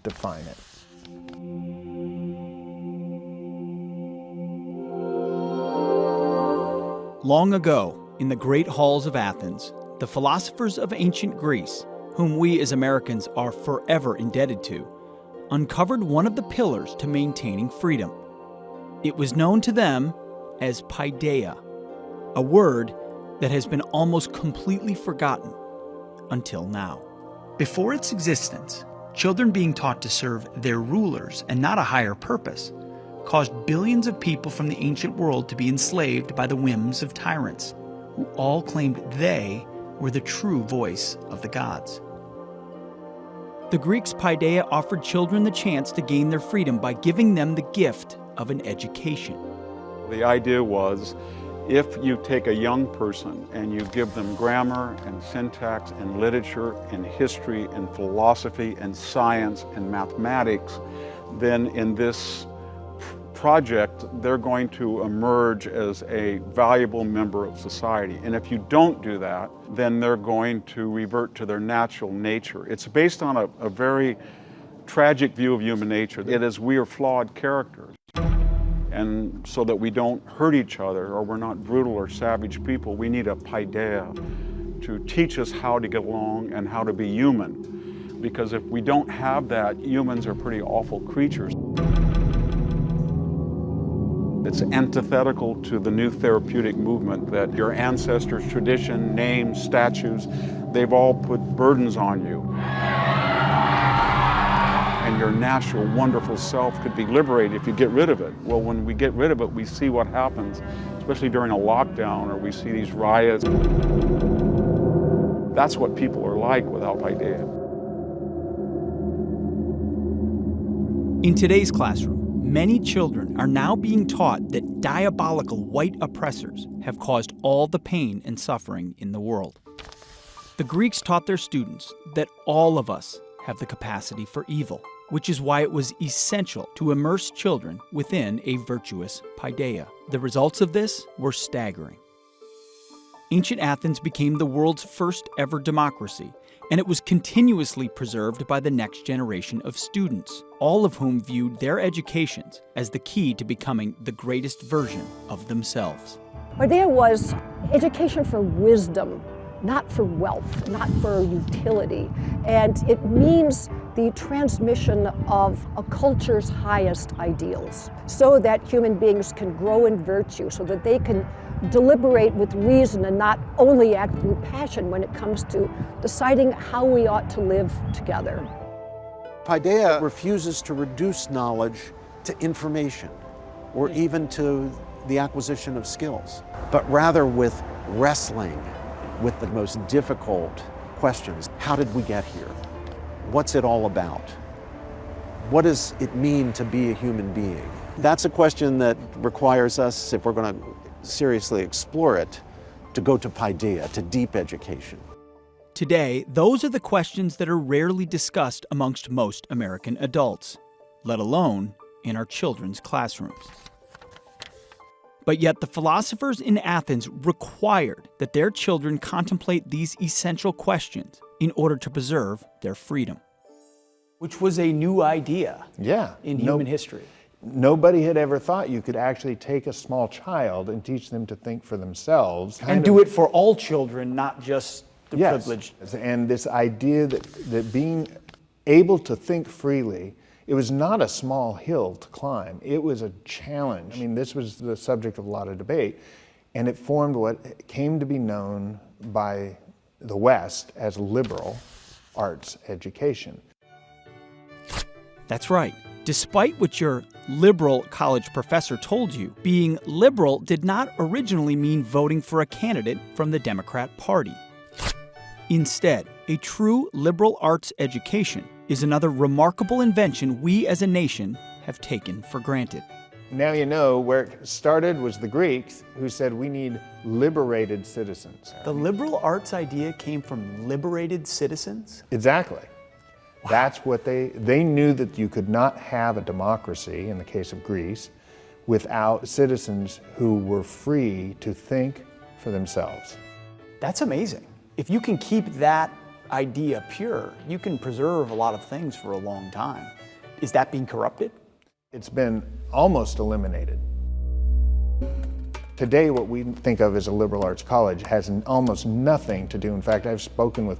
define it. Long ago, in the great halls of Athens, the philosophers of ancient Greece, whom we as Americans are forever indebted to, uncovered one of the pillars to maintaining freedom. It was known to them as paideia, a word that has been almost completely forgotten until now. Before its existence, children being taught to serve their rulers and not a higher purpose caused billions of people from the ancient world to be enslaved by the whims of tyrants, who all claimed they were the true voice of the gods. The Greeks' paideia offered children the chance to gain their freedom by giving them the gift of an education. The idea was, if you take a young person and you give them grammar and syntax and literature and history and philosophy and science and mathematics, then in this project, they're going to emerge as a valuable member of society. And if you don't do that, then they're going to revert to their natural nature. It's based on a very tragic view of human nature. It is, we are flawed characters. And so that we don't hurt each other, or we're not brutal or savage people, we need a paideia to teach us how to get along and how to be human. Because if we don't have that, humans are pretty awful creatures. It's antithetical to the new therapeutic movement that your ancestors' tradition, names, statues, they've all put burdens on you. And your natural, wonderful self could be liberated if you get rid of it. Well, when we get rid of it, we see what happens, especially during a lockdown, or we see these riots. That's what people are like without paideia. In today's classroom, many children are now being taught that diabolical white oppressors have caused all the pain and suffering in the world. The Greeks taught their students that all of us have the capacity for evil, which is why it was essential to immerse children within a virtuous paideia. The results of this were staggering. Ancient Athens became the world's first ever democracy, and it was continuously preserved by the next generation of students, all of whom viewed their educations as the key to becoming the greatest version of themselves. Paideia was education for wisdom, not for wealth, not for utility. And it means the transmission of a culture's highest ideals, so that human beings can grow in virtue, so that they can deliberate with reason and not only act through passion when it comes to deciding how we ought to live together. Paideia refuses to reduce knowledge to information or even to the acquisition of skills, but rather with wrestling with the most difficult questions. How did we get here? What's it all about? What does it mean to be a human being? That's a question that requires us, if we're going to seriously explore it, to go to paideia, to deep education. Today, those are the questions that are rarely discussed amongst most American adults, let alone in our children's classrooms. But yet the philosophers in Athens required that their children contemplate these essential questions in order to preserve their freedom. Which was a new idea in human history. Nobody had ever thought you could actually take a small child and teach them to think for themselves. And do it for all children, not just the privileged. And this idea that being able to think freely, it was not a small hill to climb. It was a challenge. I mean, this was the subject of a lot of debate, and it formed what came to be known by the West as liberal arts education. That's right. Despite what your liberal college professor told you, being liberal did not originally mean voting for a candidate from the Democrat Party. Instead, a true liberal arts education is another remarkable invention we as a nation have taken for granted. Now you know where it started was the Greeks, who said we need liberated citizens. The liberal arts idea came from liberated citizens? Exactly. Wow. That's what they knew, that you could not have a democracy, in the case of Greece, without citizens who were free to think for themselves. That's amazing. If you can keep that idea pure, you can preserve a lot of things for a long time. Is that being corrupted? It's been almost eliminated. Today, what we think of as a liberal arts college has almost nothing to do. In fact, I've spoken with